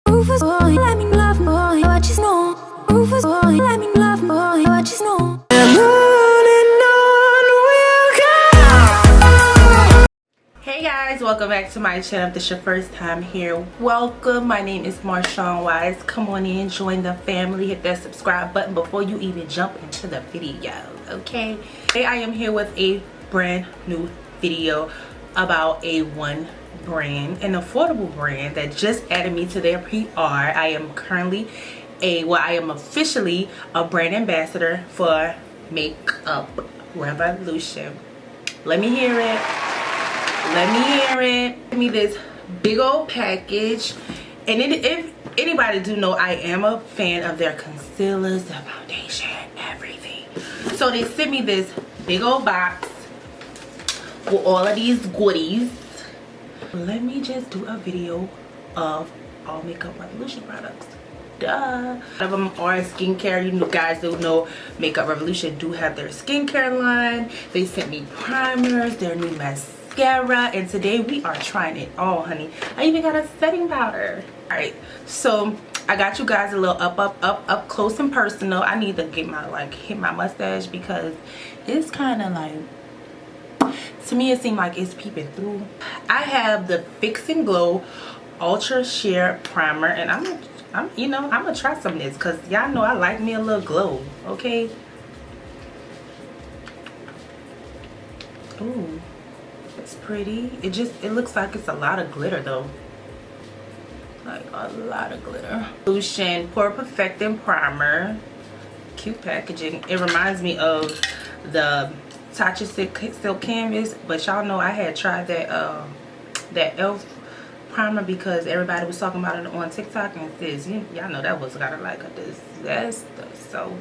Rufus boy, let me love boy, what you know. Rufus boy, let me love boy, what you know. And on we'll go. Hey guys, welcome back to my channel. If this is your first time here, welcome. My name is Marshawn Wise. Come on in, join the family, hit that subscribe button before you even jump into the video, okay? Today I am here with a brand new video about a one brand, an affordable brand that just added me to their PR. I am currently I am officially a brand ambassador for Makeup Revolution. Let me hear it. Let me hear it. Give me this big old package. And if anybody do know, I am a fan of their concealers, their foundation, everything. So they sent me this big old box with all of these goodies. Let me just do a video of all Makeup Revolution products. Duh. A lot of them are skincare. You guys don't know, Makeup Revolution do have their skincare line. They sent me primers, their new mascara, and today we are trying it all, honey. I even got a setting powder. All right, so I got you guys a little up close and personal. I need to get my hit my mustache because it's kind of like, to me it seemed like it's peeping through. I have the Fix and Glow Ultra Sheer Primer, and I'm gonna try some of this because y'all know I like me a little glow, okay? Ooh, it's pretty. It looks like it's a lot of glitter though. Like a lot of glitter. Solution Pore Perfecting Primer. Cute packaging. It reminds me of the Tatcha Silk Canvas, but y'all know I had tried that that e.l.f. primer because everybody was talking about it on TikTok, and says y'all know that was kind of like a disaster. So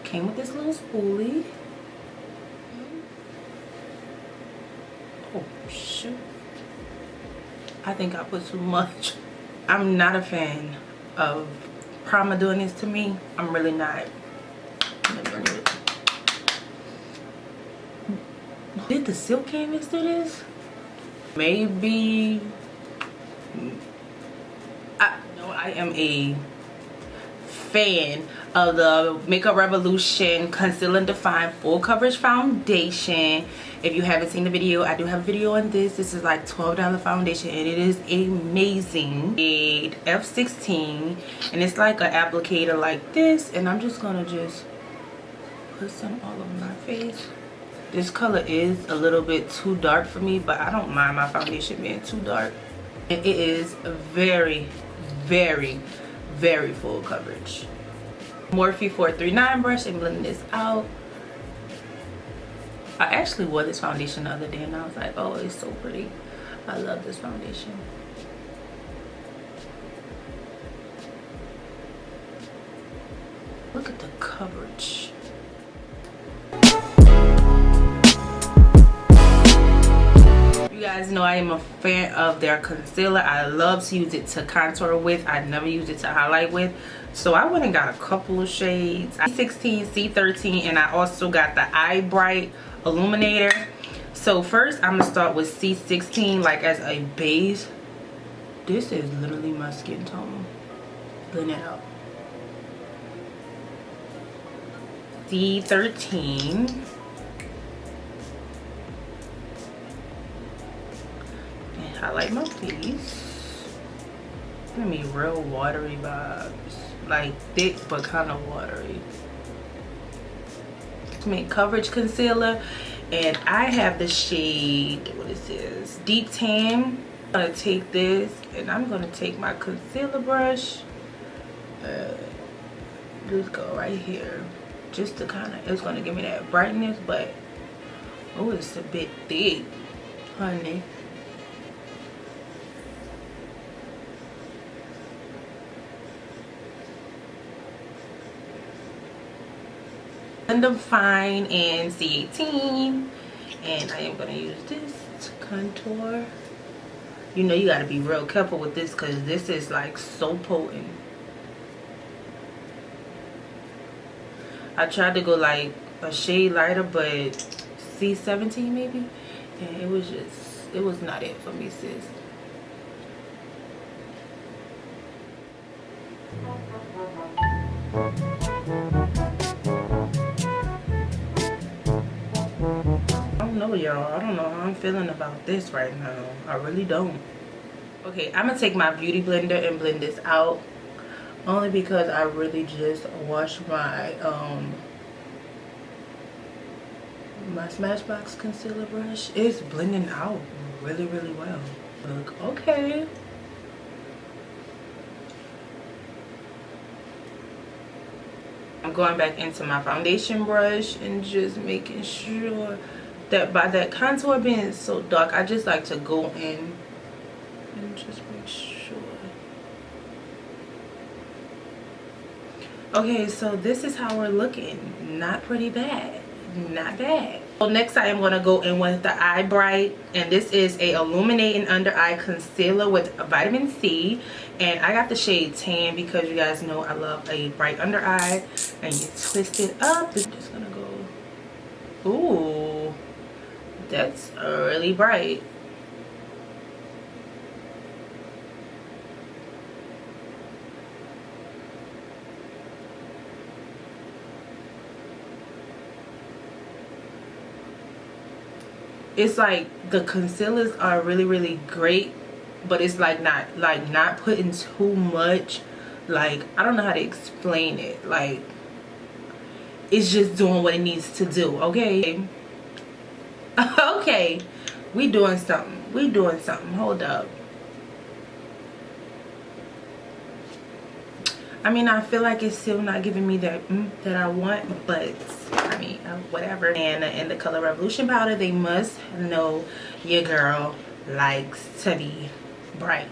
came with this little spoolie. Oh shoot, I think I put too much. I'm not a fan of primer doing this to me. I'm really not. Did the Silk Canvas do this? Maybe. I am a fan of the Makeup Revolution Conceal and Define Full Coverage Foundation. If you haven't seen the video, I do have a video on this. This is like $12 foundation, and it is amazing. Shade F16, and it's like an applicator like this, and I'm just gonna put some all over my face. This color is a little bit too dark for me, but I don't mind my foundation being too dark. And it is very, very, very full coverage. Morphe 439 brush and blending this out. I actually wore this foundation the other day and I was like, oh, it's so pretty. I love this foundation. Look at the coverage. You guys know I am a fan of their concealer. I love to use it to contour with. I never use it to highlight with. So I went and got a couple of shades. C16, C13, and I also got the Eye Bright Illuminator. So first I'm gonna start with C16 like as a base. This is literally my skin tone. Blend it out. C13. Highlight my face. Give me real watery vibes, like thick but kind of watery. To make coverage concealer, and I have the shade, what is this, Deep Tan. I'm gonna take this and I'm gonna take my concealer brush, just go right here, just to kind of, it's gonna give me that brightness, but oh, it's a bit thick, honey. Define in C18, and I am going to use this to contour. You know you got to be real careful with this because this is like so potent. I tried to go like a shade lighter, but C17 maybe, and it was not it for me, sis. I don't know, y'all. I don't know how I'm feeling about this right now. I really don't. Okay, I'm gonna take my beauty blender and blend this out, only because I really just washed my my Smashbox concealer brush. It's blending out really well. Look, okay. I'm going back into my foundation brush and just making sure that by that contour being so dark, I just like to go in and just make sure. Okay, so this is how we're looking. Not pretty bad. Not bad. So next I am going to go in with the Eye Bright, and this is a illuminating under eye concealer with vitamin C, and I got the shade Tan because you guys know I love a bright under eye. And you twist it up. I'm just gonna go, ooh, that's really bright. It's like the concealers are really great, but it's like not putting too much. Like, I don't know how to explain it. Like, it's just doing what it needs to do. Okay. Okay, we doing something. Hold up. I mean, I feel like it's still not giving me that that I want, but I mean, whatever. And the Color Revolution powder, they must know your girl likes to be bright.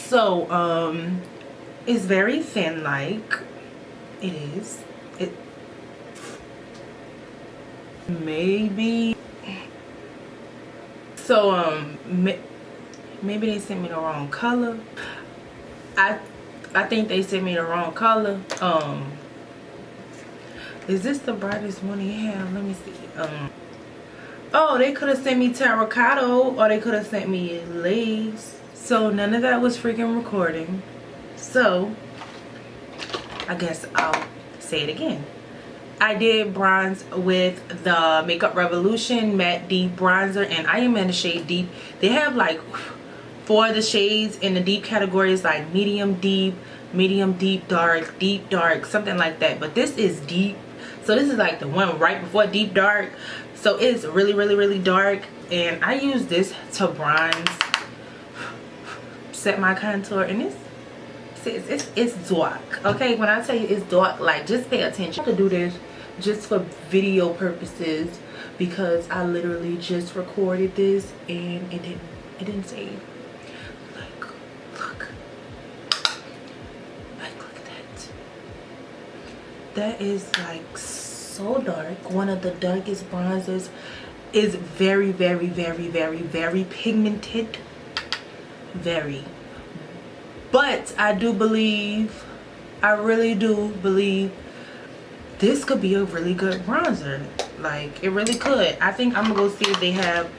So it's very thin, like it is. It maybe so maybe they sent me the wrong color. I think they sent me the wrong color. Is this the brightest one they have? Let me see. Oh, they could have sent me terracotta, or they could have sent me lace. So none of that was freaking recording. So I guess I'll say it again. I did bronze with the Makeup Revolution Matte Deep Bronzer, and I am in the shade Deep. They have like 4 of the shades in the deep categories, like medium deep, deep dark, something like that. But this is deep. So this is like the one right before deep dark. So it's really dark, and I use this to bronze, set my contour, and it's dark. Okay, when I tell you it's dark, like, just pay attention. I could do this just for video purposes because I literally just recorded this and it didn't save. Like, look at that. That is like so dark. One of the darkest bronzers. Is very pigmented. Very. But I really do believe this could be a really good bronzer. Like, it really could. I think I'm gonna go see if they have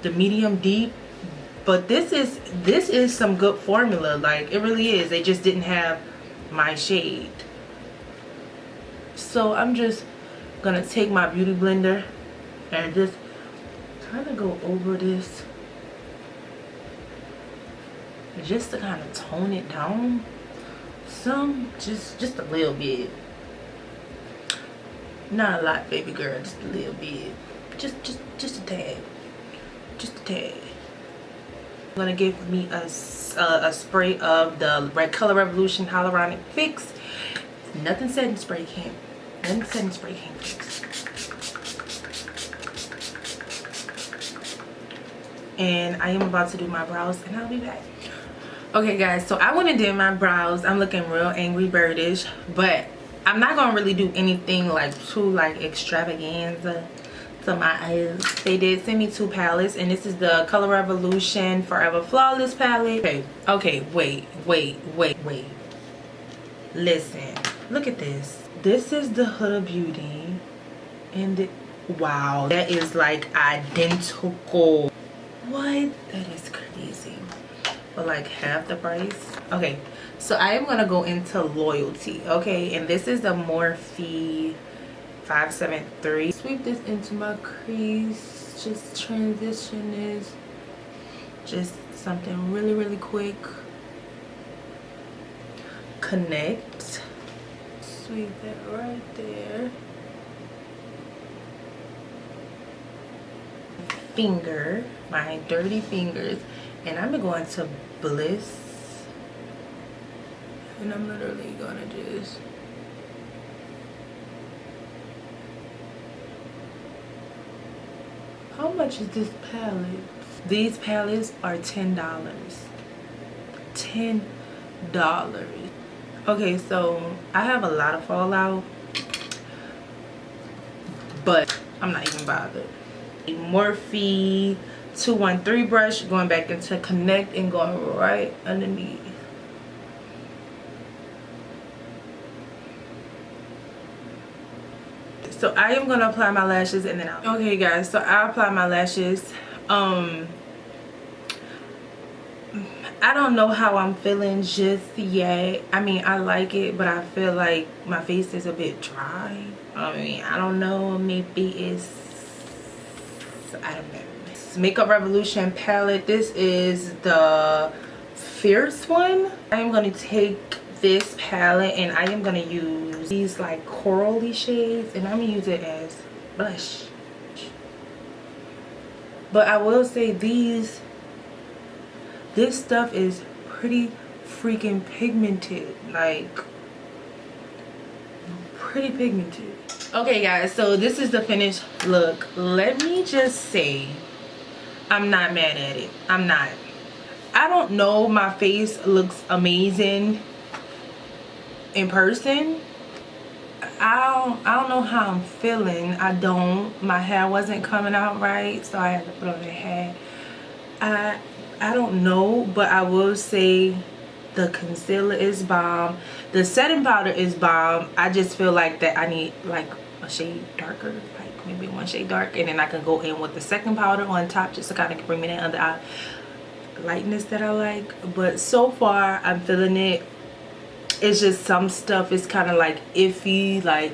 the medium deep. But this is some good formula. Like, it really is. They just didn't have my shade. So I'm just gonna take my beauty blender and just kind of go over this, just to kind of tone it down some, just a little bit. Not a lot, baby girl, just a little bit. Just a tad. Just a tad. I'm gonna give me a spray of the Red Color Revolution Hyaluronic Fix. Nothing setting spray can't. Nothing setting spray can't fix. And I am about to do my brows, and I'll be back. Okay guys, so I went and did my brows. I'm looking real Angry Birdish, but I'm not gonna really do anything like too like extravaganza to my eyes. They did send me 2 palettes, and this is the Color Revolution Forever Flawless palette. Okay, wait. Listen, look at this. This is the Huda Beauty, and wow, that is like identical. What? That is crazy. For like half the price. Okay, so I am gonna go into Loyalty. Okay, and this is the Morphe 573. Sweep this into my crease. Just transition this. Just something really quick. Connect. Sweep that right there. Finger, my dirty fingers, and I'm going to Bliss, and I'm literally gonna just how much is this palette? These palettes are $10. $10. Okay, so I have a lot of fallout, but I'm not even bothered. Morphe 213 brush, going back into Connect and going right underneath. So I am gonna apply my lashes and then okay guys, so I apply my lashes. I don't know how I'm feeling just yet. I mean, I like it, but I feel like my face is a bit dry. I mean, I don't know, maybe it's, I don't know. Makeup Revolution palette. This is the Fierce one. I am going to take this palette and I am going to use these like corally shades, and I'm going to use it as blush. But I will say this stuff is pretty freaking pigmented, like pretty pigmented. Okay guys, so this is the finished look. Let me just say, I'm not mad at it. I'm not. I don't know, my face looks amazing in person. I don't know how I'm feeling. I don't. My hair wasn't coming out right, so I had to put on the hat. I don't know, but I will say the concealer is bomb. The setting powder is bomb. I just feel like that I need like a shade darker, like maybe 1 shade dark, and then I can go in with the second powder on top just to kind of bring me that under eye lightness that I like. But so far I'm feeling it. It's just some stuff is kind of like iffy. Like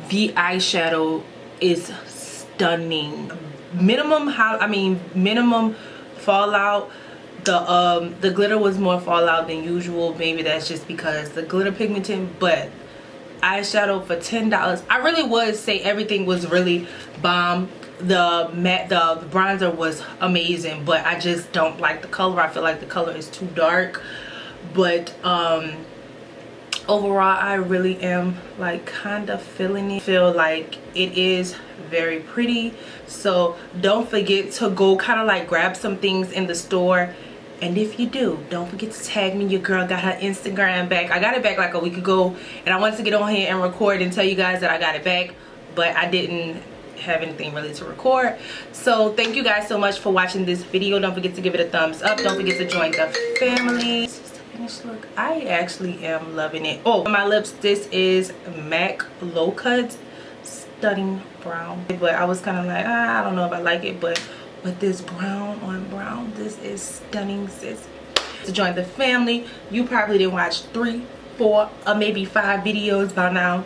the eyeshadow is stunning. Minimum fallout. The glitter was more fallout than usual. Maybe that's just because the glitter pigmented, but eyeshadow for $10. I really would say everything was really bomb. The bronzer was amazing, but I just don't like the color. I feel like the color is too dark. But overall I really am like kind of feeling it. Feel like it is very pretty. So don't forget to go kind of like grab some things in the store, and if you do, don't forget to tag me. Your girl got her Instagram back. I got it back like a week ago, and I wanted to get on here and record and tell you guys that I got it back, but I didn't have anything really to record. So thank you guys so much for watching this video. Don't forget to give it a thumbs up. Don't forget to join the family. This is the finished look. I actually am loving it. Oh, my lips, this is MAC Low Cut Stunning Brown, but I was kind of like, I don't know if I like it, but with this brown on brown, this is stunning, sis. To join the family, you probably didn't watch 3, 4, or maybe 5 videos by now.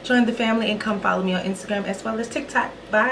Join the family and come follow me on Instagram as well as TikTok. Bye.